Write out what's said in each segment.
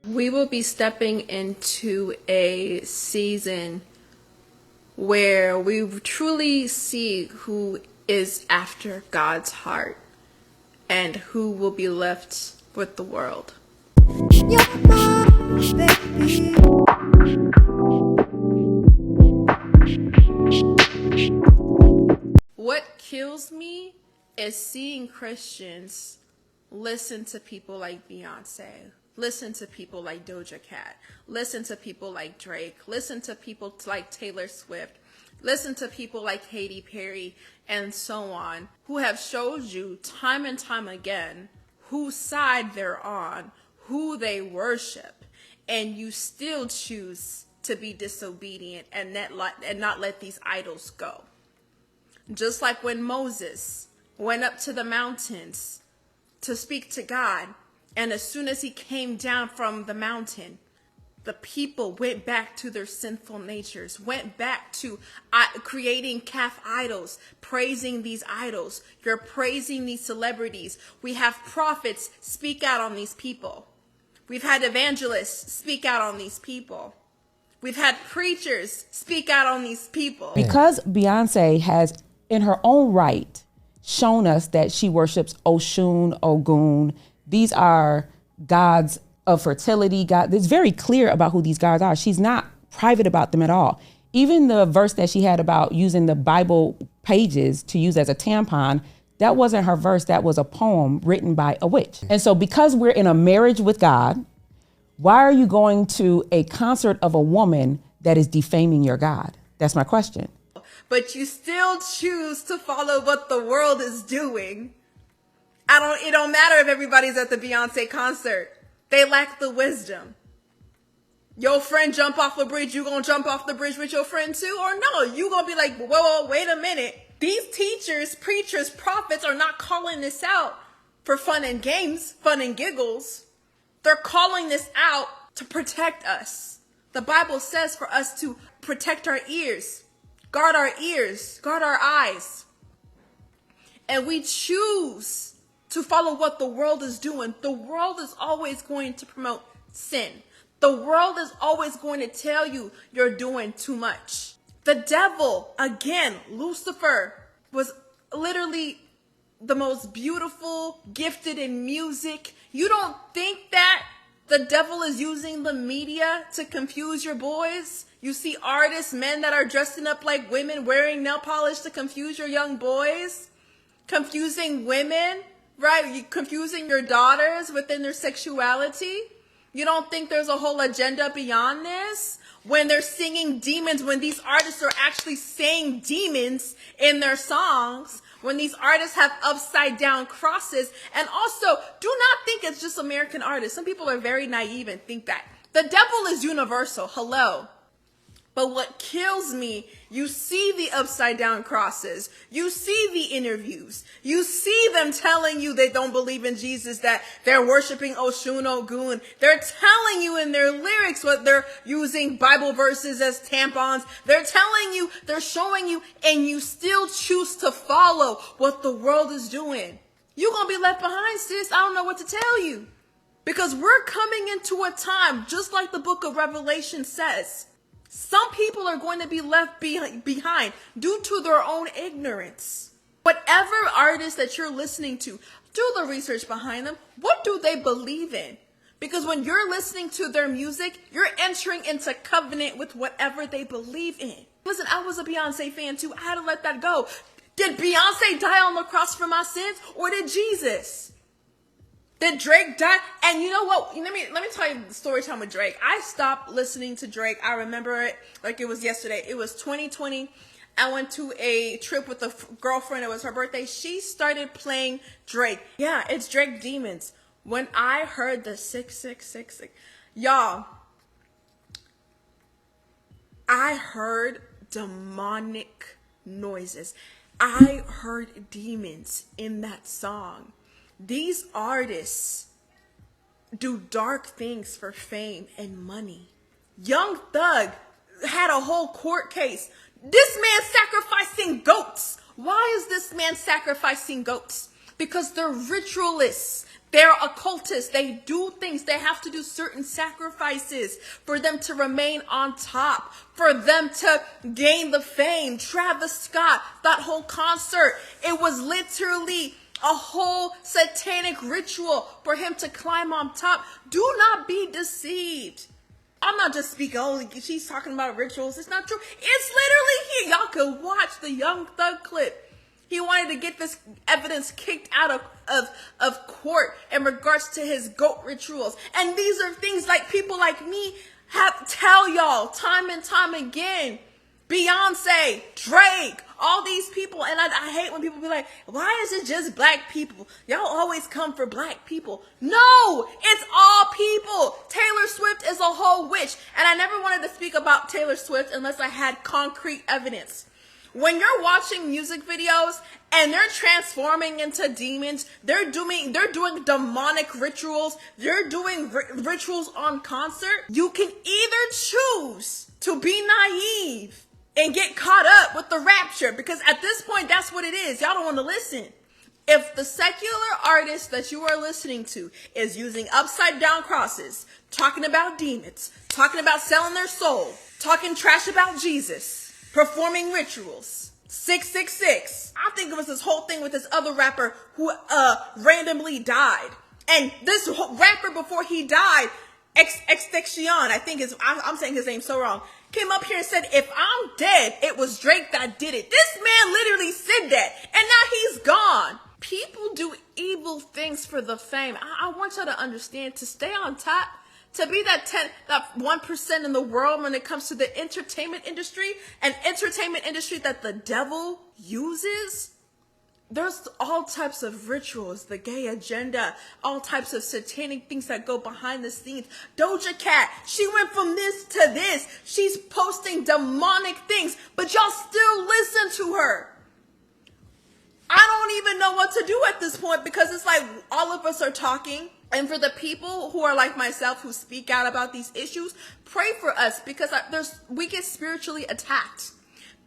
We will be stepping into a season where we truly see who is after God's heart and who will be left with the world. You're my baby. What kills me is seeing Christians listen to people like Beyonce, listen to people like Doja Cat, listen to people like Drake, listen to people like Taylor Swift, listen to people like Katy Perry, and so on, who have showed you time and time again whose side they're on, who they worship, and you still choose to be disobedient and not let these idols go. Just like when Moses went up to the mountains to speak to God, and as soon as he came down from the mountain, the people went back to their sinful natures, went back to creating calf idols, praising these idols. You're praising these celebrities. We have prophets speak out on these people. We've had evangelists speak out on these people. We've had preachers speak out on these people. Because Beyonce has, in her own right, shown us that she worships Oshun, Ogun. These are gods of fertility. God, it's very clear about who these gods are. She's not private about them at all. Even the verse that she had about using the Bible pages to use as a tampon, that wasn't her verse. That was a poem written by a witch. And so because we're in a marriage with God, why are you going to a concert of a woman that is defaming your God? That's my question. But you still choose to follow what the world is doing. It don't matter if everybody's at the Beyonce concert. They lack the wisdom. Your friend jump off a bridge, you gonna jump off the bridge with your friend too? Or no, you gonna be like, whoa, wait a minute. These teachers, preachers, prophets are not calling this out for fun and games, fun and giggles. They're calling this out to protect us. The Bible says for us to protect our ears, guard our eyes. And we choose to follow what the world is doing. The world is always going to promote sin. The world is always going to tell you you're doing too much. The devil, again, Lucifer, was literally the most beautiful, gifted in music. You don't think that the devil is using the media to confuse your boys? You see artists, men that are dressing up like women, wearing nail polish to confuse your young boys, confusing women, right? Confusing your daughters within their sexuality. You don't think there's a whole agenda beyond this? When they're singing demons, when these artists are actually saying demons in their songs, when these artists have upside down crosses, and also do not think it's just American artists. Some people are very naive and think that. The devil is universal, hello. But what kills me, you see the upside down crosses. You see the interviews. You see them telling you they don't believe in Jesus, that they're worshiping Oshun Ogun. They're telling you in their lyrics what they're using Bible verses as tampons. They're telling you, they're showing you, and you still choose to follow what the world is doing. You're going to be left behind, sis. I don't know what to tell you. Because we're coming into a time, just like the book of Revelation says, some people are going to be left behind due to their own ignorance. Whatever artist that you're listening to, do the research behind them. What do they believe in? Because when you're listening to their music, you're entering into covenant with whatever they believe in. Listen, I was a Beyonce fan too. I had to let that go. Did Beyonce die on the cross for my sins, or did Jesus? Did Drake die? And you know what? Let me tell you the story time with Drake. I stopped listening to Drake. I remember it like it was yesterday. It was 2020. I went to a trip with a girlfriend. It was her birthday. She started playing Drake. Yeah, it's Drake Demons. When I heard the 6666, y'all, I heard demonic noises. I heard demons in that song. These artists do dark things for fame and money. Young Thug had a whole court case. This man sacrificing goats. Why is this man sacrificing goats? Because they're ritualists. They're occultists. They do things. They have to do certain sacrifices for them to remain on top, for them to gain the fame. Travis Scott, that whole concert, it was literally a whole satanic ritual for him to climb on top. Do not be deceived. I'm not just speaking, oh, she's talking about rituals. It's not true. It's literally here. Y'all could watch the Young Thug clip. He wanted to get this evidence kicked out of court in regards to his goat rituals. And these are things like people like me have tell y'all time and time again. Beyonce, Drake, all these people. And I hate when people be like, why is it just black people? Y'all always come for black people. No, it's all people. Taylor Swift is a whole witch. And I never wanted to speak about Taylor Swift unless I had concrete evidence. When you're watching music videos and they're transforming into demons, they're doing demonic rituals, they're doing rituals on concert, you can either choose to be naive and get caught up with the rapture, because at this point, that's what it is. Y'all don't want to listen. If the secular artist that you are listening to is using upside down crosses, talking about demons, talking about selling their soul, talking trash about Jesus, performing rituals, 666. I think it was this whole thing with this other rapper who randomly died. And this rapper before he died, Extinction, I think I'm saying his name so wrong, came up here and said, if I'm dead, it was Drake that did it. This man literally said that, and now he's gone. People do evil things for the fame. I want y'all to understand, to stay on top, to be that 1% in the world when it comes to the entertainment industry, an entertainment industry that the devil uses. There's all types of rituals, the gay agenda, all types of satanic things that go behind the scenes. Doja Cat, she went from this to this. She's posting demonic things, but y'all still listen to her. I don't even know what to do at this point, because it's like all of us are talking. And for the people who are like myself who speak out about these issues, pray for us, because we get spiritually attacked.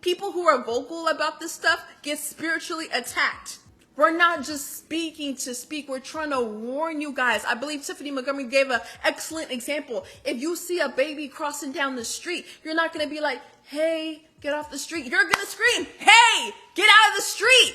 People who are vocal about this stuff get spiritually attacked. We're not just speaking to speak. We're trying to warn you guys. I believe Tiffany Montgomery gave an excellent example. If you see a baby crossing down the street, you're not going to be like, hey, get off the street. You're going to scream, hey, get out of the street.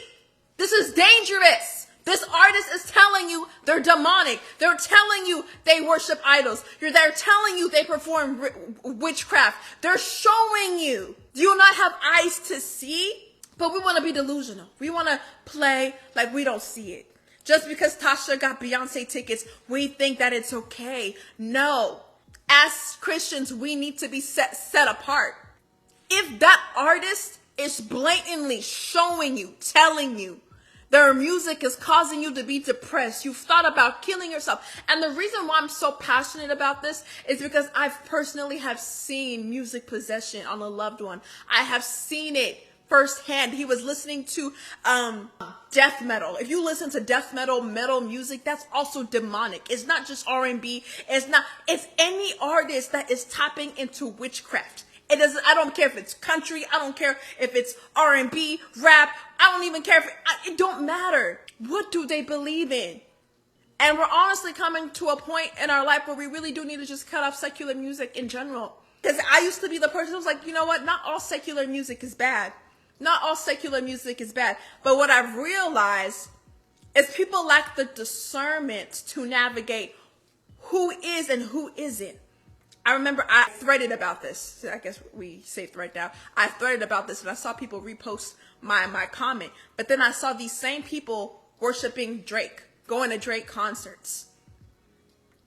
This is dangerous. This artist is telling you they're demonic. They're telling you they worship idols. They're telling you they perform witchcraft. They're showing you. Do you not have eyes to see? But we want to be delusional. We want to play like we don't see it. Just because Tasha got Beyonce tickets, we think that it's okay. No. As Christians, we need to be set apart. If that artist is blatantly showing you, telling you, their music is causing you to be depressed, you've thought about killing yourself. And the reason why I'm so passionate about this is because I've personally have seen music possession on a loved one. I have seen it firsthand. He was listening to death metal. If you listen to death metal music, that's also demonic. It's not just R&B. It's any artist that is tapping into witchcraft. I don't care if it's country. I don't care if it's R&B, rap. I don't even care it don't matter. What do they believe in? And we're honestly coming to a point in our life where we really do need to just cut off secular music in general. Because I used to be the person who was like, you know what? Not all secular music is bad. Not all secular music is bad. But what I've realized is people lack the discernment to navigate who is and who isn't. I remember I threaded about this. I guess we say thread now. I threaded about this and I saw people repost my comment. But then I saw these same people worshiping Drake, going to Drake concerts.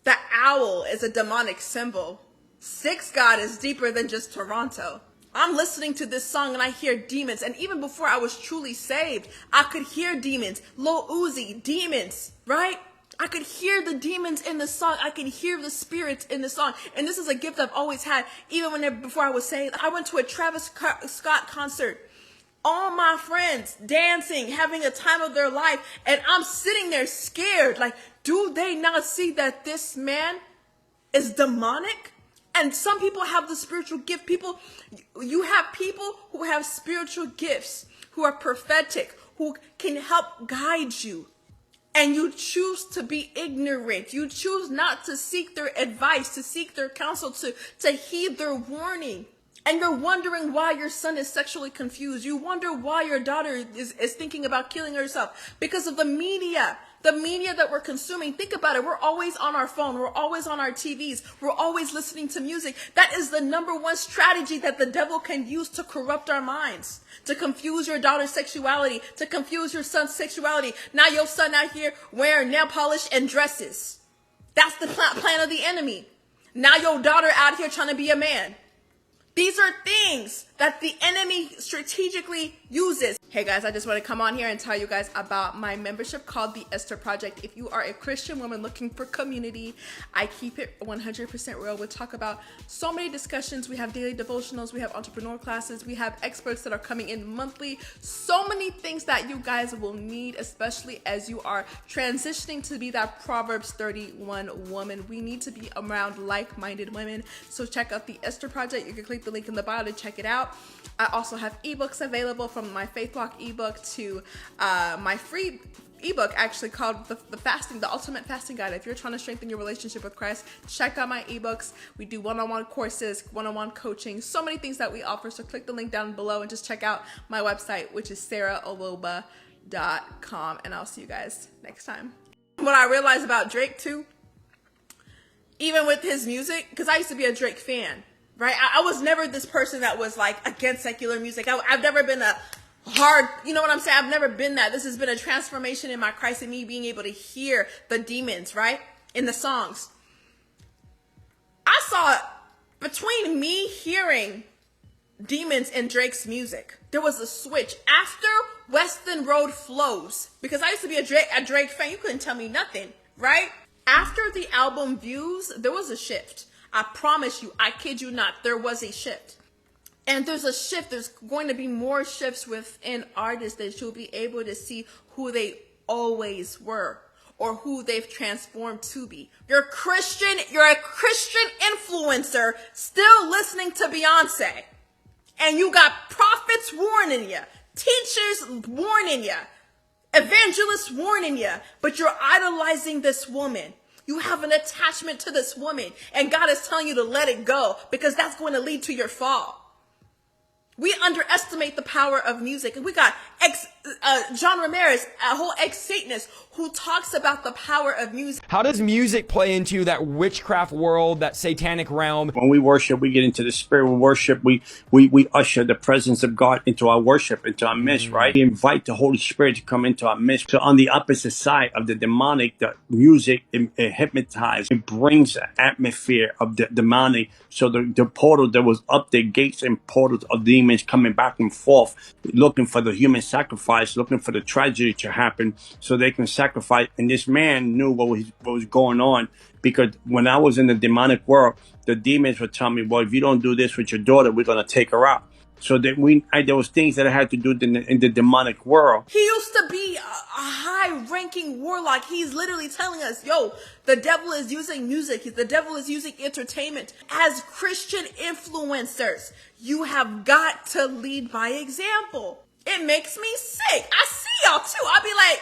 The owl is a demonic symbol. Six God is deeper than just Toronto. I'm listening to this song and I hear demons. And even before I was truly saved, I could hear demons. Lil Uzi, demons, right? I could hear the demons in the song. I could hear the spirits in the song. And this is a gift I've always had, even before I was saved. I went to a Travis Scott concert. All my friends dancing, having a time of their life. And I'm sitting there scared. Like, do they not see that this man is demonic? And some people have the spiritual gift. You have people who have spiritual gifts, who are prophetic, who can help guide you. And you choose to be ignorant. You choose not to seek their advice, to seek their counsel, to heed their warning. And you're wondering why your son is sexually confused. You wonder why your daughter is thinking about killing herself because of the media that we're consuming. Think about it. We're always on our phone. We're always on our TVs. We're always listening to music. That is the number one strategy that the devil can use to corrupt our minds, to confuse your daughter's sexuality, to confuse your son's sexuality. Now your son out here wearing nail polish and dresses. That's the plan of the enemy. Now your daughter out here trying to be a man. These are things that the enemy strategically uses. Hey guys, I just want to come on here and tell you guys about my membership called the Esther Project. If you are a Christian woman looking for community, I keep it 100% real. We talk about so many discussions. We have daily devotionals. We have entrepreneur classes. We have experts that are coming in monthly. So many things that you guys will need, especially as you are transitioning to be that Proverbs 31 woman. We need to be around like-minded women. So check out the Esther Project. You can click the link in the bio to check it out. I also have ebooks available, from my Faith Walk ebook to my free ebook actually called the Ultimate Fasting Guide. If you're trying to strengthen your relationship with Christ, check out my ebooks. We do one-on-one courses, one-on-one coaching, so many things that we offer. So click the link down below and just check out my website, which is Mssaraholoba.com. And I'll see you guys next time. What I realized about Drake too, even with his music, because I used to be a Drake fan. Right? I was never this person that was like against secular music. I've never been a hard, you know what I'm saying? I've never been that. This has been a transformation in my Christ and me being able to hear the demons, right? In the songs. I saw between me hearing demons in Drake's music, there was a switch. After Western Road Flows, because I used to be a Drake fan, you couldn't tell me nothing, right? After the album Views, there was a shift. I promise you, I kid you not, there was a shift. And there's a shift. There's going to be more shifts within artists that you'll be able to see who they always were or who they've transformed to be. You're a Christian influencer still listening to Beyonce. And you got prophets warning you, teachers warning you, evangelists warning you, but you're idolizing this woman. You have an attachment to this woman, and God is telling you to let it go because that's going to lead to your fall. We underestimate the power of music. And we got John Ramirez, a whole ex-Satanist, who talks about the power of music. How does music play into that witchcraft world, that satanic realm? When we worship, we get into the spirit. We worship, we usher the presence of God into our worship, into our midst, right? We invite the Holy Spirit to come into our midst. So on the opposite side of the demonic, the music, it hypnotizes. It brings an atmosphere of the demonic. So the portal that was up there, gates and portals of demons coming back and forth, looking for the human sacrifice, looking for the tragedy to happen so they can sacrifice. And this man knew what was going on, because when I was in the demonic world, the demons would tell me, well, if you don't do this with your daughter, we're going to take her out. So that there was things that I had to do in the demonic world. He used to be a high-ranking warlock. He's literally telling us, yo, the devil is using music. The devil is using entertainment. As Christian influencers, you have got to lead by example. It makes me sick. I see y'all too. I'll be like,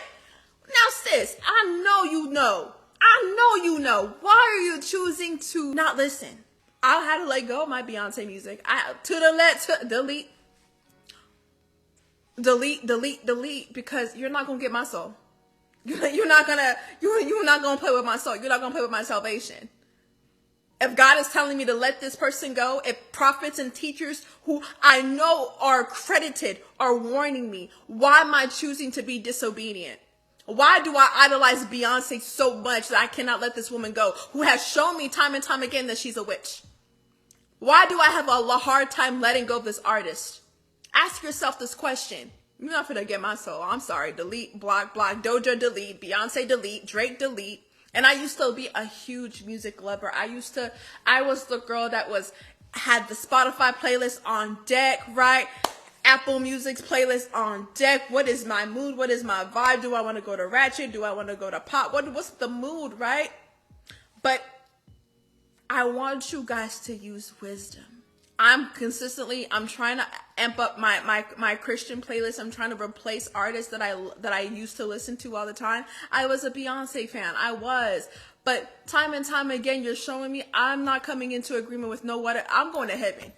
now sis, I know you know. Why are you choosing to not listen? I had to let go of my Beyonce music. Delete, because you're not gonna get my soul. You're not gonna play with my soul. You're not gonna play with my salvation. If God is telling me to let this person go, if prophets and teachers who I know are credited are warning me, why am I choosing to be disobedient? Why do I idolize Beyonce so much that I cannot let this woman go, who has shown me time and time again that she's a witch? Why do I have a hard time letting go of this artist? Ask yourself this question. You're not gonna get my soul. I'm sorry. Delete, block, Doja, delete, Beyonce, delete, Drake, delete. And I used to be a huge music lover. I was the girl that had the Spotify playlist on deck, right? Apple Music's playlist on deck. What is my mood? What is my vibe? Do I want to go to ratchet? Do I want to go to pop? What's the mood, right? But I want you guys to use wisdom. I'm trying to amp up my Christian playlist. I'm trying to replace artists that I used to listen to all the time. I was a Beyonce fan. I was. But time and time again, you're showing me I'm not coming into agreement with I'm going to heaven.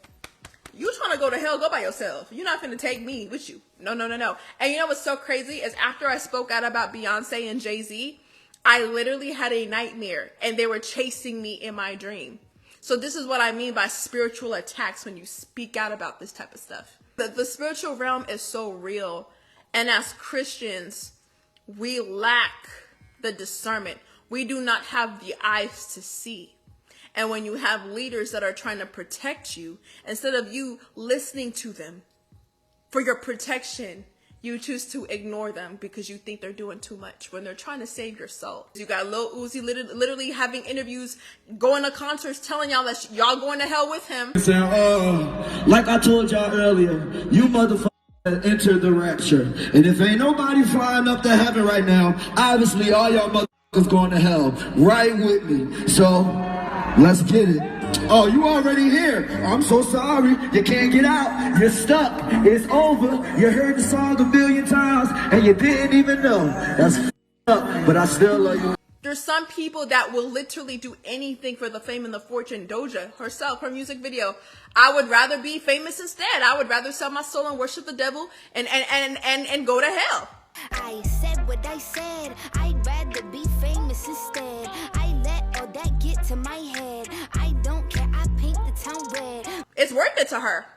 You trying to go to hell, go by yourself. You're not finna take me with you. No. And you know what's so crazy is after I spoke out about Beyonce and Jay-Z, I literally had a nightmare and they were chasing me in my dream. So this is what I mean by spiritual attacks when you speak out about this type of stuff. The spiritual realm is so real. And as Christians, we lack the discernment. We do not have the eyes to see. And when you have leaders that are trying to protect you, instead of you listening to them for your protection, you choose to ignore them because you think they're doing too much when they're trying to save your soul. You got Lil Uzi literally having interviews, going to concerts, telling y'all that y'all going to hell with him. Like I told y'all earlier, you motherfuckers enter the rapture. And if ain't nobody flying up to heaven right now, obviously all y'all motherfuckers going to hell. Right with me. So let's get it. Oh, you already here. I'm so sorry. You can't get out. You're stuck. It's over. You heard the song a million times and you didn't even know. That's up, but I still love you. There's some people that will literally do anything for the fame and the fortune. Doja herself, her music video. I would rather be famous instead. I would rather sell my soul and worship the devil and go to hell. I said what I said. I'd rather be famous instead. I let all that get to my head. I don't care. I paint the town red. It's worth it to her.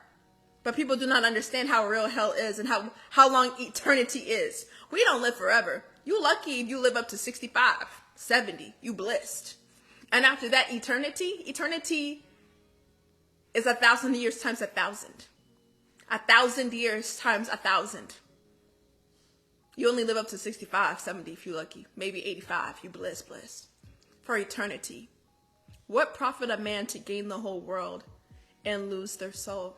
But people do not understand how real hell is and how long eternity is. We don't live forever. You lucky if you live up to 65, 70. You blessed. And after that, eternity is 1,000 years times 1,000. 1,000 years times 1,000. You only live up to 65, 70 if you're lucky. Maybe 85 if you're blessed. For eternity. What profit a man to gain the whole world and lose their soul?